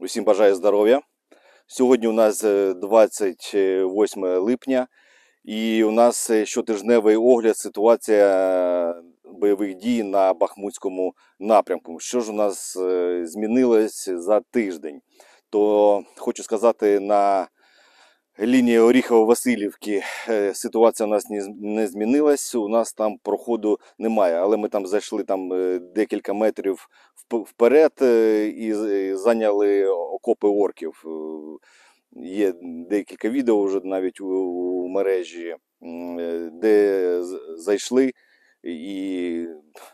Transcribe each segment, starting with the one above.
Усім бажаю здоров'я. Сьогодні у нас 28 липня і у нас щотижневий огляд ситуація бойових дій на Бахмутському напрямку. Що ж у нас змінилось за тиждень? То хочу сказати, на лінії Оріхово-Василівки ситуація у нас не змінилась, у нас там проходу немає, але ми там зайшли декілька метрів вперед і зайняли окопи орків. Є декілька відео вже навіть у мережі, де зайшли і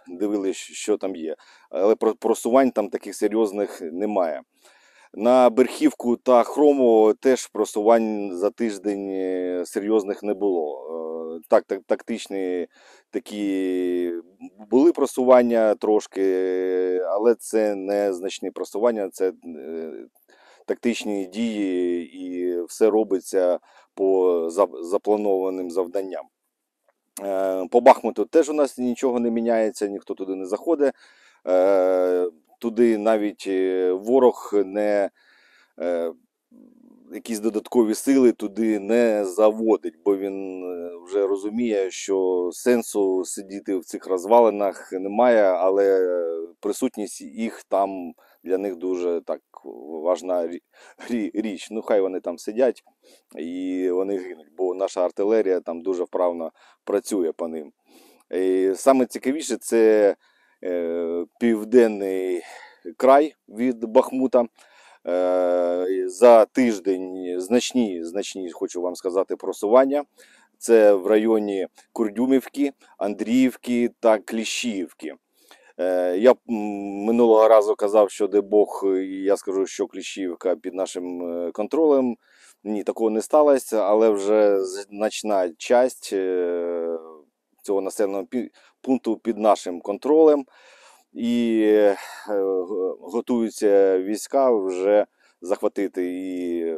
дивилися, що там є. Але просувань там таких серйозних немає. На Берхівку та Хромово теж просувань за тиждень серйозних не було. Тактичні такі були просування трошки, але це не значні просування, це тактичні дії і все робиться по запланованим завданням. По Бахмуту теж у нас нічого не міняється, ніхто туди не заходить. Туди навіть ворог якісь додаткові сили туди не заводить, бо він вже розуміє, що сенсу сидіти в цих розвалинах немає, але присутність їх там для них дуже так важна річ. Ну хай вони там сидять і вони гинуть, бо наша артилерія там дуже вправно працює по ним. І саме цікавіше це південний край від Бахмута. За тиждень значні, хочу вам сказати, просування. Це в районі Курдюмівки, Андріївки та Кліщіївки. Я минулого разу казав, що де Бог, я скажу, що Кліщіївка під нашим контролем. Ні, такого не сталося, але вже значна часть цього населеного пункту під нашим контролем. І готуються війська вже захватити і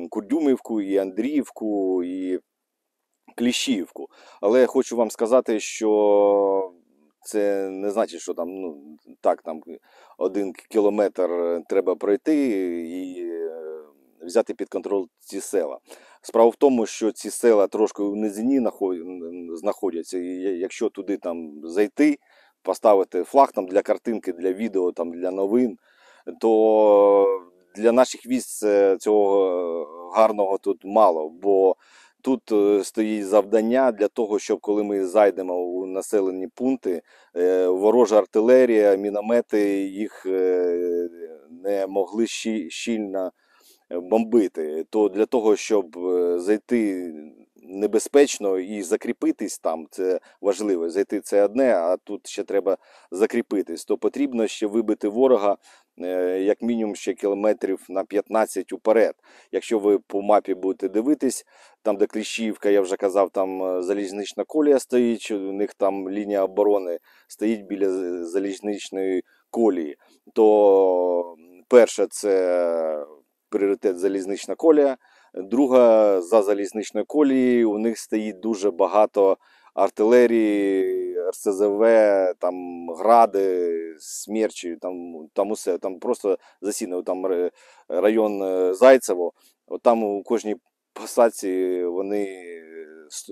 Курдюмівку, і Андріївку, і Кліщіївку. Але я хочу вам сказати, що це не значить, що там, там 1 кілометр треба пройти і взяти під контроль ці села. Справа в тому, що ці села трошки в низині знаходяться, і якщо туди зайти, поставити флаг для картинки, для відео, для новин, то для наших військ цього гарного тут мало, бо тут стоїть завдання для того, щоб коли ми зайдемо у населені пункти, ворожа артилерія, міномети їх не могли щільно бомбити. То для того, щоб зайти небезпечно і закріпитись там, це важливо. Зайти це одне, а тут ще треба закріпитись. То потрібно ще вибити ворога як мінімум ще кілометрів на 15 уперед. Якщо ви по мапі будете дивитись, там де Кліщіївка, я вже казав, там залізнична колія стоїть, у них там лінія оборони стоїть біля залізничної колії. То перше це пріоритет залізнична колія. Друга, за залізничною колією у них стоїть дуже багато артилерії, РСЗВ, гради, смерчі, там усе. Там просто засінено, там район Зайцево, там у кожній посадці вони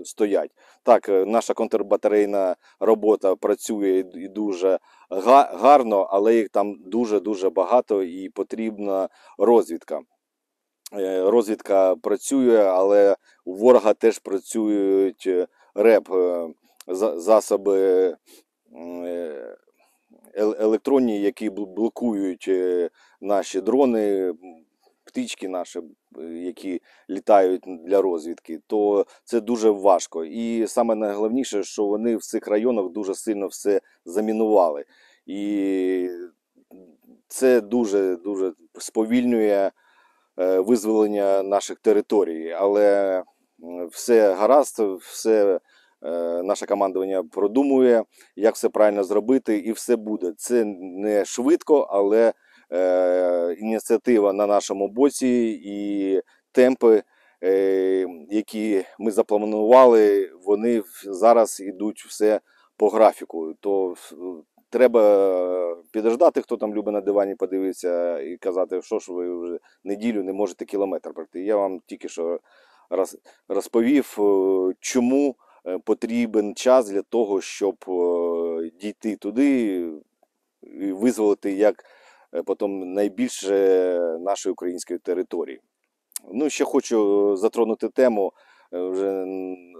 стоять. Так, наша контрбатарейна робота працює і дуже гарно, але їх там дуже-дуже багато і потрібна розвідка. Розвідка працює, але у ворога теж працюють РЕП, засоби електронні, які блокують наші дрони, птички наші, які літають для розвідки, то це дуже важко. І саме найголовніше, що вони в цих районах дуже сильно все замінували. І це дуже сповільнює визволення наших територій. Але все гаразд, все наше командування продумує, як все правильно зробити, і все буде. Це не швидко, але ініціатива на нашому боці і темпи, які ми запланували, вони зараз йдуть все по графіку. То треба підождати, хто там любить на дивані подивитися і казати, що ж ви вже неділю не можете кілометр пройти. Я вам тільки що розповів, чому потрібен час для того, щоб дійти туди і визволити як потім найбільше нашої української території. Ну, ще хочу затронути тему, вже,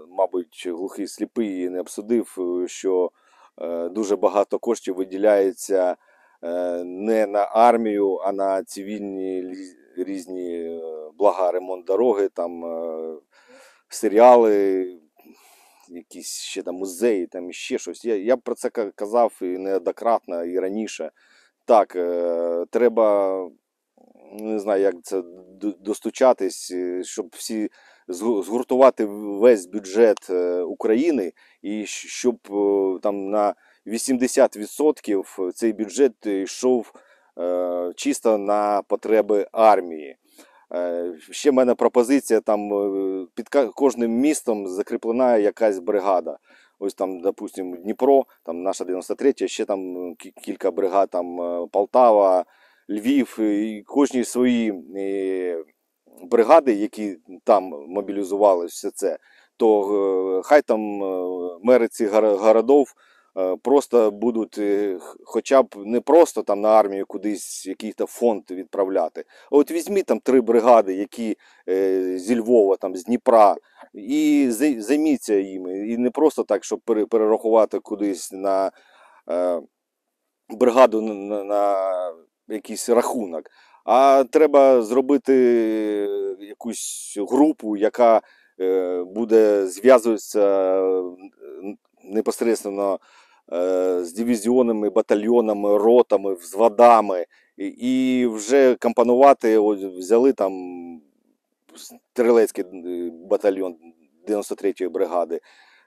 мабуть, глухий сліпий не обсудив, що дуже багато коштів виділяється не на армію, а на цивільні різні блага, ремонт дороги, там серіали, якісь ще там музеї, там ще щось. Я про це казав і неоднократно, і раніше. Так, треба, не знаю, як це достучатись, щоб всі згуртувати весь бюджет України, і щоб там на 80% цей бюджет йшов чисто на потреби армії. Ще в мене пропозиція, там під кожним містом закріплена якась бригада. Ось там, допустимо, Дніпро, там наша 93-я, ще там кілька бригад, там Полтава, Львів, і кожні свої бригади, які там мобілізували все це, то хай там мери цих городов просто будуть хоча б не просто там на армію кудись якийсь фонд відправляти. А от візьміть там 3 бригади, які зі Львова, там, з Дніпра, і займіться їми. І не просто так, щоб перерахувати кудись на бригаду на якийсь рахунок. А треба зробити якусь групу, яка буде зв'язуватися непосередньо з дивізіонами, батальйонами, ротами, взводами, і вже компонувати, ось взяли там стрілецький батальйон 93-ї бригади,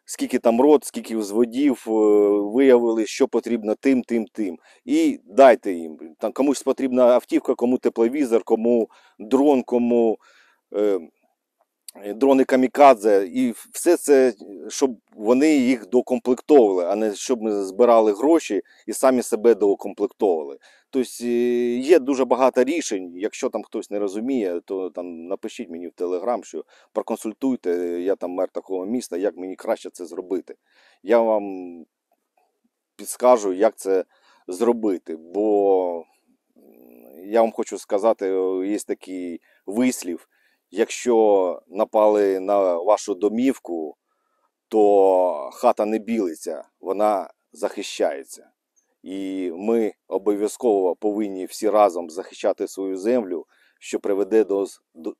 скільки там рот, скільки взводів, виявили, що потрібно тим. І дайте їм. Там комусь потрібна автівка, кому тепловізор, кому дрон, кому дрони камікадзе. І все це, щоб вони їх докомплектовували, а не щоб ми збирали гроші і самі себе доукомплектовували. Тобто є дуже багато рішень. Якщо там хтось не розуміє, то там напишіть мені в Телеграм, що проконсультуйте, я там мер такого міста, як мені краще це зробити. Я вам підскажу, як це зробити, бо я вам хочу сказати, є такий вислів: якщо напали на вашу домівку, то хата не білиться, вона захищається. І ми обов'язково повинні всі разом захищати свою землю, що приведе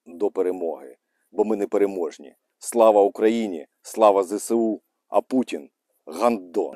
до перемоги. Бо ми не переможні. Слава Україні, слава ЗСУ, а Путін – гандон.